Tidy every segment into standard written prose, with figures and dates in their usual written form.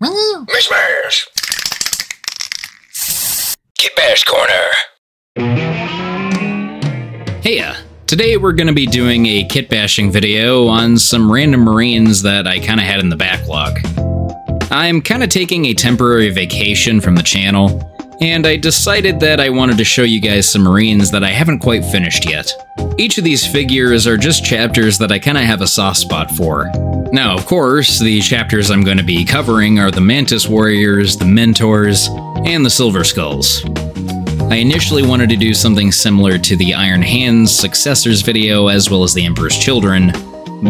Smash! Kitbash Corner! Heya! Today we're going to be doing a kit bashing video on some random Marines that I kind of had in the backlog. I'm kind of taking a temporary vacation from the channel, and I decided that I wanted to show you guys some Marines that I haven't quite finished yet. Each of these figures are just chapters that I kind of have a soft spot for. Now, of course, the chapters I'm going to be covering are the Mantis Warriors, the Mentors, and the Silver Skulls. I initially wanted to do something similar to the Iron Hands Successors video as well as the Emperor's Children,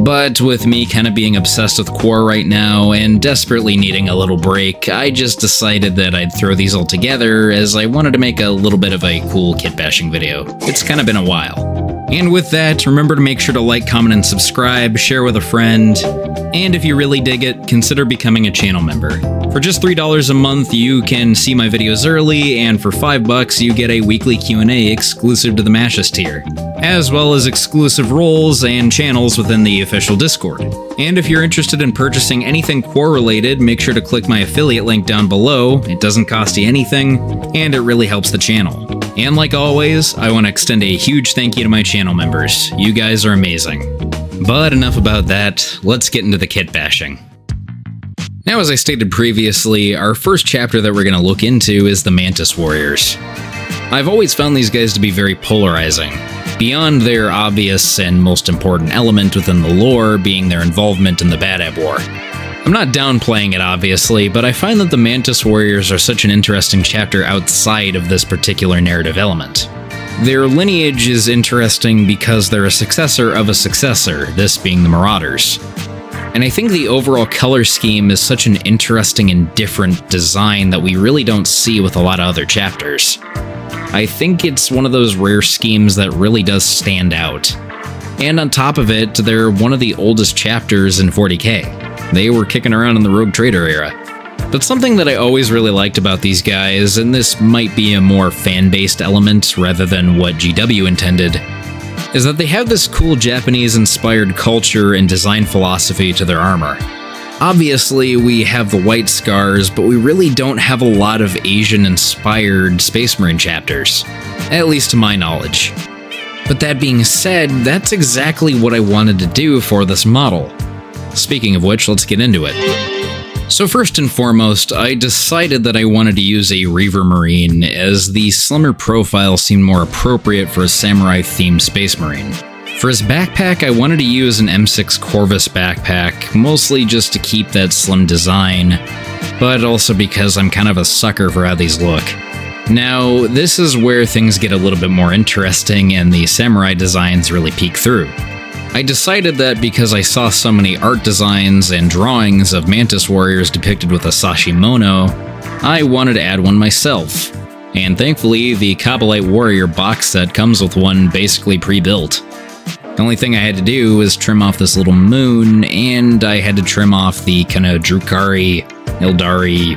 but with me kind of being obsessed with Quar right now and desperately needing a little break, I just decided that I'd throw these all together as I wanted to make a little bit of a cool kit bashing video. It's kind of been a while. And with that, remember to make sure to like, comment, and subscribe, share with a friend, and if you really dig it, consider becoming a channel member. For just $3 a month, you can see my videos early, and for $5, you get a weekly Q&A exclusive to the Mashes tier, as well as exclusive roles and channels within the official Discord. And if you're interested in purchasing anything Quar related, make sure to click my affiliate link down below. It doesn't cost you anything, and it really helps the channel. And like always, I want to extend a huge thank you to my channel members. You guys are amazing. But enough about that, let's get into the kit bashing. Now, as I stated previously, our first chapter that we're going to look into is the Mantis Warriors. I've always found these guys to be very polarizing, beyond their obvious and most important element within the lore being their involvement in the Badab War. I'm not downplaying it, obviously, but I find that the Mantis Warriors are such an interesting chapter outside of this particular narrative element. Their lineage is interesting because they're a successor of a successor, this being the Marauders. And I think the overall color scheme is such an interesting and different design that we really don't see with a lot of other chapters. I think it's one of those rare schemes that really does stand out. And on top of it, they're one of the oldest chapters in 40k. They were kicking around in the Rogue Trader era. But something that I always really liked about these guys, and this might be a more fan-based element rather than what GW intended, is that they have this cool Japanese-inspired culture and design philosophy to their armor. Obviously, we have the white scars, but we really don't have a lot of Asian-inspired Space Marine chapters, at least to my knowledge. But that being said, that's exactly what I wanted to do for this model. Speaking of which, let's get into it. So first and foremost, I decided that I wanted to use a Reaver Marine, as the slimmer profile seemed more appropriate for a samurai-themed Space Marine. For his backpack, I wanted to use an M6 Corvus backpack, mostly just to keep that slim design, but also because I'm kind of a sucker for how these look. Now, this is where things get a little bit more interesting and the samurai designs really peek through. I decided that because I saw so many art designs and drawings of Mantis Warriors depicted with a sashimono, I wanted to add one myself. And thankfully, the Kabbalite Warrior box set comes with one basically pre-built. The only thing I had to do was trim off this little moon, and I had to trim off the kind of Drukari, Ildari,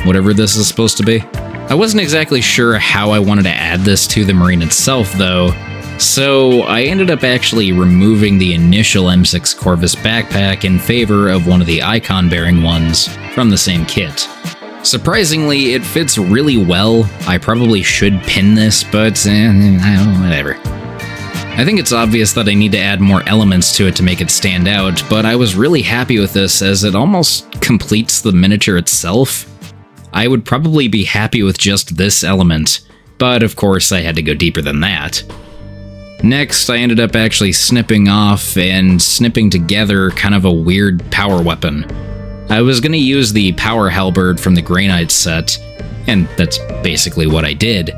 whatever this is supposed to be. I wasn't exactly sure how I wanted to add this to the Marine itself, though, so I ended up actually removing the initial M6 Corvus backpack in favor of one of the icon-bearing ones from the same kit. Surprisingly, it fits really well. I probably should pin this, but whatever. I think it's obvious that I need to add more elements to it to make it stand out, but I was really happy with this as it almost completes the miniature itself. I would probably be happy with just this element, but of course I had to go deeper than that. Next, I ended up actually snipping off and snipping together kind of a weird power weapon. I was going to use the Power Halberd from the Grey Knight set, and that's basically what I did,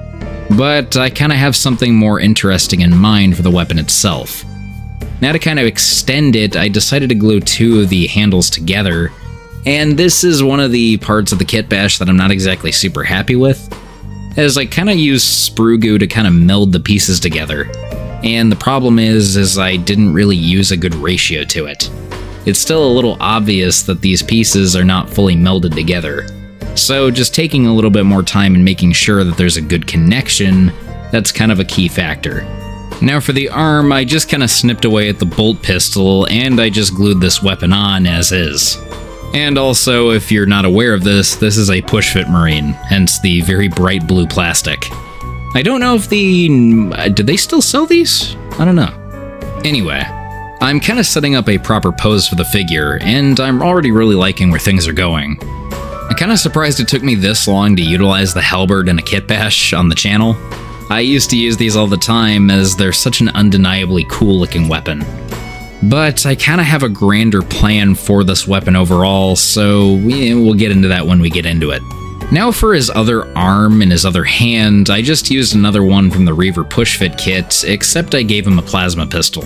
but I kind of have something more interesting in mind for the weapon itself. Now to kind of extend it, I decided to glue two of the handles together, and this is one of the parts of the kit bash that I'm not exactly super happy with, as I kind of used sprue goo to kind of meld the pieces together. And the problem is I didn't really use a good ratio to it. It's still a little obvious that these pieces are not fully melded together. So just taking a little bit more time and making sure that there's a good connection, that's kind of a key factor. Now for the arm, I just kind of snipped away at the bolt pistol and I just glued this weapon on as is. And also, if you're not aware of this, this is a push-fit Marine, hence the very bright blue plastic. I don't know if do they still sell these? I don't know. Anyway, I'm kind of setting up a proper pose for the figure, and I'm already really liking where things are going. I'm kind of surprised it took me this long to utilize the halberd and a kitbash on the channel. I used to use these all the time as they're such an undeniably cool looking weapon. But I kind of have a grander plan for this weapon overall, so we'll get into that when we get into it. Now for his other arm and his other hand, I just used another one from the Reaver Pushfit kit, except I gave him a plasma pistol.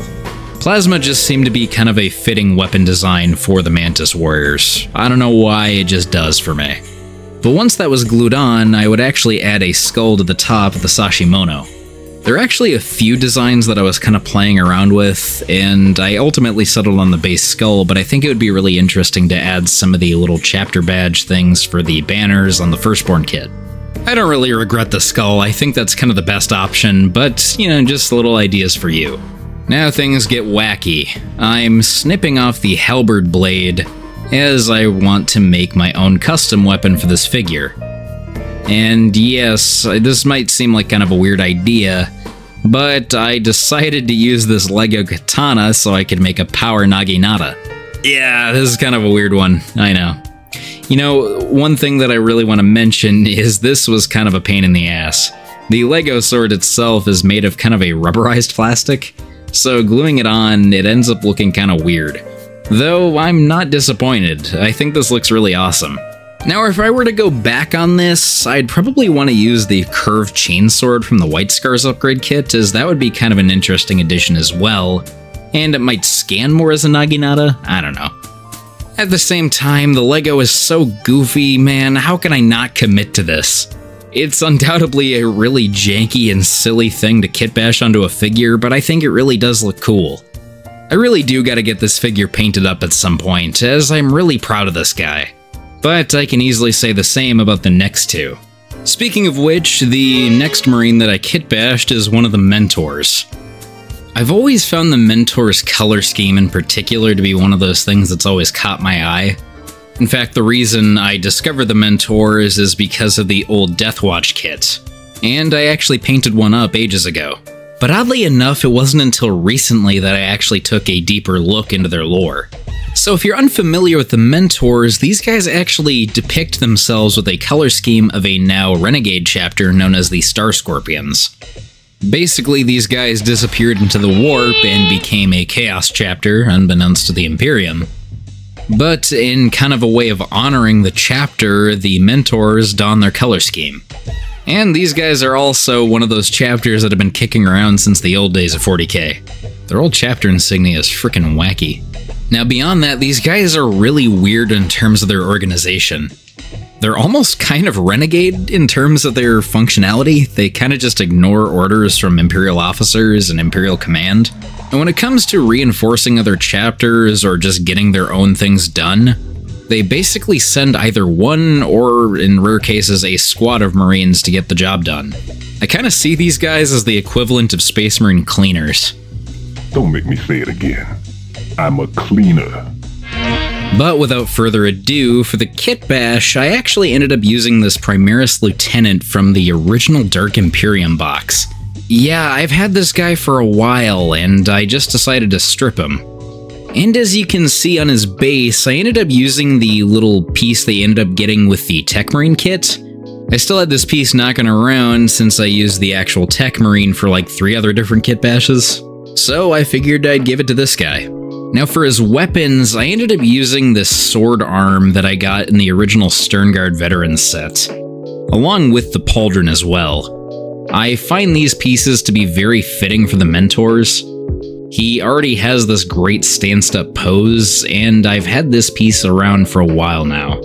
Plasma just seemed to be kind of a fitting weapon design for the Mantis Warriors. I don't know why, it just does for me. But once that was glued on, I would actually add a skull to the top of the Sashimono. There are actually a few designs that I was kind of playing around with, and I ultimately settled on the base skull, but I think it would be really interesting to add some of the little chapter badge things for the banners on the Firstborn kit. I don't really regret the skull, I think that's kind of the best option, but, you know, just little ideas for you. Now things get wacky. I'm snipping off the halberd blade as I want to make my own custom weapon for this figure. And yes, this might seem like kind of a weird idea, but I decided to use this Lego katana so I could make a power naginata. Yeah, this is kind of a weird one, I know. You know, one thing that I really want to mention is this was kind of a pain in the ass. The Lego sword itself is made of kind of a rubberized plastic, so gluing it on, it ends up looking kind of weird. Though I'm not disappointed, I think this looks really awesome. Now if I were to go back on this, I'd probably want to use the curved chainsword from the White Scars upgrade kit, as that would be kind of an interesting addition as well, and it might scan more as a naginata, I don't know. At the same time, the Lego is so goofy, man, how can I not commit to this? It's undoubtedly a really janky and silly thing to kitbash onto a figure, but I think it really does look cool. I really do gotta get this figure painted up at some point, as I'm really proud of this guy. But I can easily say the same about the next two. Speaking of which, the next Marine that I kitbashed is one of the Mentors. I've always found the Mentor's color scheme in particular to be one of those things that's always caught my eye. In fact, the reason I discovered the Mentors is because of the old Deathwatch kit, and I actually painted one up ages ago. But oddly enough, it wasn't until recently that I actually took a deeper look into their lore. So if you're unfamiliar with the Mentors, these guys actually depict themselves with a color scheme of a now renegade chapter known as the Star Scorpions. Basically, these guys disappeared into the warp and became a Chaos chapter, unbeknownst to the Imperium. But in kind of a way of honoring the chapter, the Mentors don their color scheme. And these guys are also one of those chapters that have been kicking around since the old days of 40k. Their old chapter insignia is freaking wacky. Now beyond that, these guys are really weird in terms of their organization. They're almost kind of renegade in terms of their functionality. They kind of just ignore orders from Imperial officers and Imperial command. And when it comes to reinforcing other chapters or just getting their own things done, they basically send either one or, in rare cases, a squad of Marines to get the job done. I kind of see these guys as the equivalent of Space Marine cleaners. Don't make me say it again. I'm a cleaner. But without further ado, for the Kitbash, I actually ended up using this Primaris Lieutenant from the original Dark Imperium box. Yeah, I've had this guy for a while, and I just decided to strip him. And as you can see on his base, I ended up using the little piece they ended up getting with the Tech Marine kit. I still had this piece knocking around since I used the actual Tech Marine for like 3 other different Kitbashes, so I figured I'd give it to this guy. Now for his weapons, I ended up using this sword arm that I got in the original Sternguard Veterans set, along with the pauldron as well. I find these pieces to be very fitting for the Mentors. He already has this great stand-up pose, and I've had this piece around for a while now.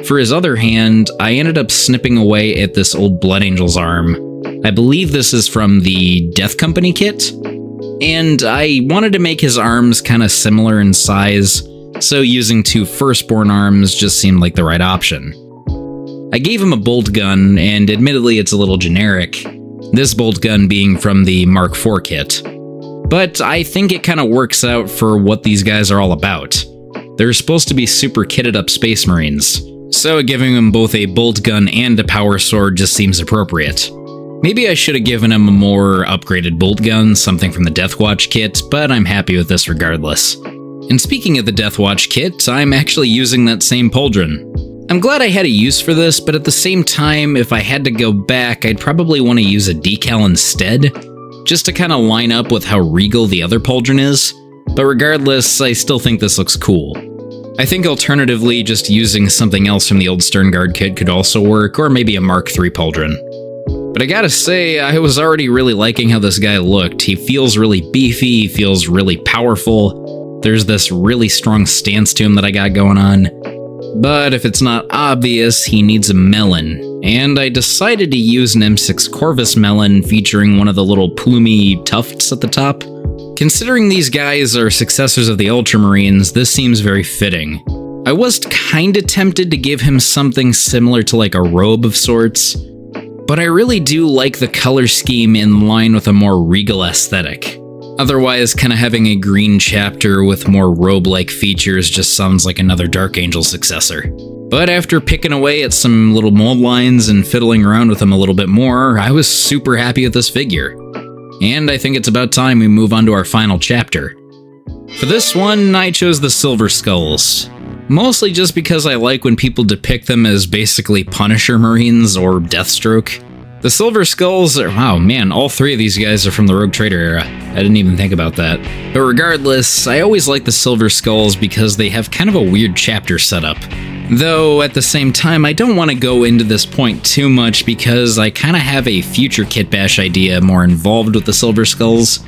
For his other hand, I ended up snipping away at this old Blood Angel's arm. I believe this is from the Death Company kit, and I wanted to make his arms kind of similar in size, so using 2 Firstborn arms just seemed like the right option. I gave him a bolt gun, and admittedly it's a little generic, this bolt gun being from the Mark IV kit. But I think it kind of works out for what these guys are all about. They're supposed to be super kitted up Space Marines, so giving them both a bolt gun and a power sword just seems appropriate. Maybe I should have given him a more upgraded bolt gun, something from the Deathwatch kit, but I'm happy with this regardless. And speaking of the Deathwatch kit, I'm actually using that same pauldron. I'm glad I had a use for this, but at the same time, if I had to go back, I'd probably want to use a decal instead, just to kind of line up with how regal the other pauldron is. But regardless, I still think this looks cool. I think alternatively, just using something else from the old Sternguard kit could also work, or maybe a Mark III pauldron. But I gotta say, I was already really liking how this guy looked. He feels really beefy, he feels really powerful. There's this really strong stance to him that I got going on. But if it's not obvious, he needs a melon. And I decided to use an M6 Corvus melon featuring one of the little plumy tufts at the top. Considering these guys are successors of the Ultramarines, this seems very fitting. I was kinda tempted to give him something similar to like a robe of sorts, but I really do like the color scheme in line with a more regal aesthetic. Otherwise, kinda having a green chapter with more robe-like features just sounds like another Dark Angel successor. But after picking away at some little mold lines and fiddling around with them a little bit more, I was super happy with this figure. And I think it's about time we move on to our final chapter. For this one, I chose the Silver Skulls. Mostly just because I like when people depict them as basically Punisher Marines or Deathstroke. The Silver Skulls are, wow man, all three of these guys are from the Rogue Trader era. I didn't even think about that. But regardless, I always like the Silver Skulls because they have kind of a weird chapter setup. Though, at the same time, I don't want to go into this point too much because I kind of have a future Kitbash idea more involved with the Silver Skulls.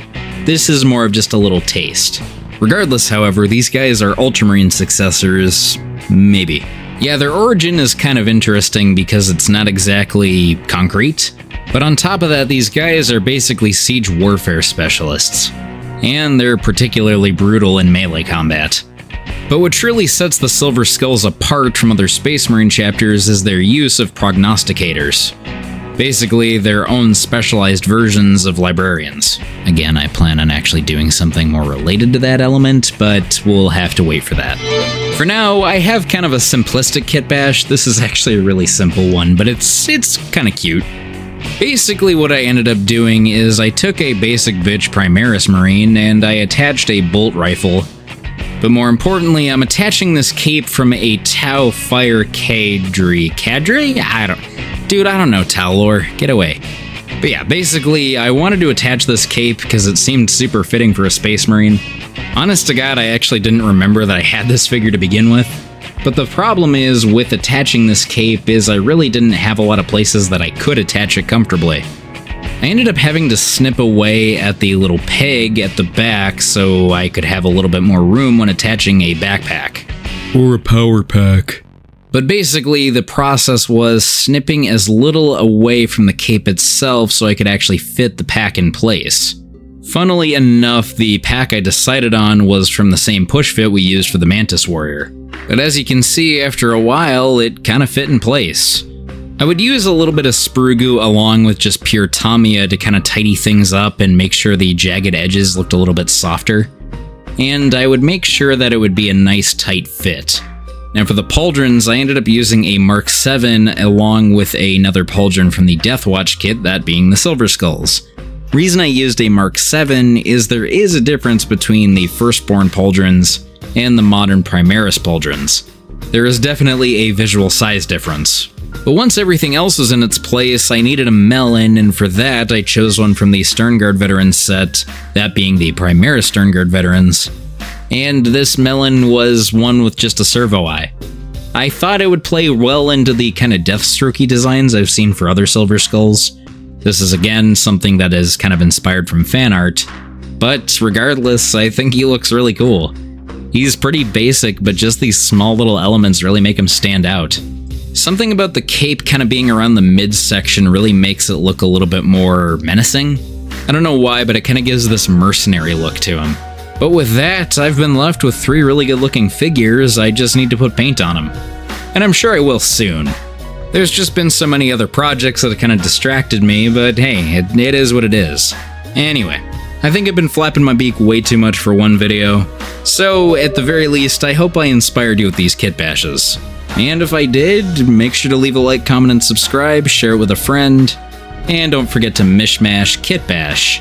This is more of just a little taste. Regardless, however, these guys are Ultramarine successors, maybe. Yeah, their origin is kind of interesting because it's not exactly concrete, but on top of that, these guys are basically siege warfare specialists, and they're particularly brutal in melee combat. But what truly sets the Silver Skulls apart from other Space Marine chapters is their use of prognosticators. Basically, their own specialized versions of librarians. Again, I plan on actually doing something more related to that element, but we'll have to wait for that. For now, I have kind of a simplistic kitbash. This is actually a really simple one, but it's kind of cute. Basically, what I ended up doing is I took a basic bitch Primaris Marine and I attached a bolt rifle. But more importantly, I'm attaching this cape from a Tau Fire Cadre? Dude, I don't know Tau lore. Get away. But yeah, basically, I wanted to attach this cape because it seemed super fitting for a Space Marine. Honest to God, I actually didn't remember that I had this figure to begin with. But the problem is, with attaching this cape, is I really didn't have a lot of places that I could attach it comfortably. I ended up having to snip away at the little peg at the back so I could have a little bit more room when attaching a backpack. Or a power pack. But basically, the process was snipping as little away from the cape itself so I could actually fit the pack in place. Funnily enough, the pack I decided on was from the same push fit we used for the Mantis Warrior. But as you can see, after a while, it kind of fit in place. I would use a little bit of sprue goo along with just pure Tamiya to kind of tidy things up and make sure the jagged edges looked a little bit softer. And I would make sure that it would be a nice tight fit. Now for the pauldrons, I ended up using a Mark VII along with another pauldron from the Deathwatch kit, that being the Silver Skulls. Reason I used a Mark VII is there is a difference between the Firstborn pauldrons and the modern Primaris pauldrons. There is definitely a visual size difference. But once everything else was in its place, I needed a melon, and for that I chose one from the Sternguard Veterans set, that being the Primaris Sternguard Veterans. And this melon was one with just a servo eye. I thought it would play well into the kind of Deathstrokey designs I've seen for other Silver Skulls. This is again something that is kind of inspired from fan art, but regardless, I think he looks really cool. He's pretty basic, but just these small little elements really make him stand out. Something about the cape kind of being around the midsection really makes it look a little bit more menacing. I don't know why, but it kind of gives this mercenary look to him. But with that, I've been left with 3 really good looking figures. I just need to put paint on them. And I'm sure I will soon. There's just been so many other projects that have kind of distracted me, but hey, it is what it is. Anyway, I think I've been flapping my beak way too much for one video, so at the very least, I hope I inspired you with these kit bashes. And if I did, make sure to leave a like, comment, and subscribe, share it with a friend, and don't forget to mishmash Kitbash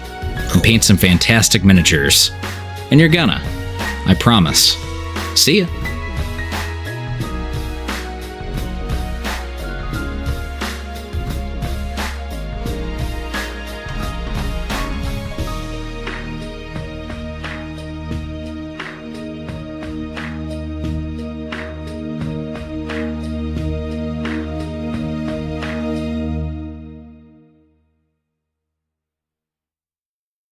and paint some fantastic miniatures. And you're gonna. I promise. See ya.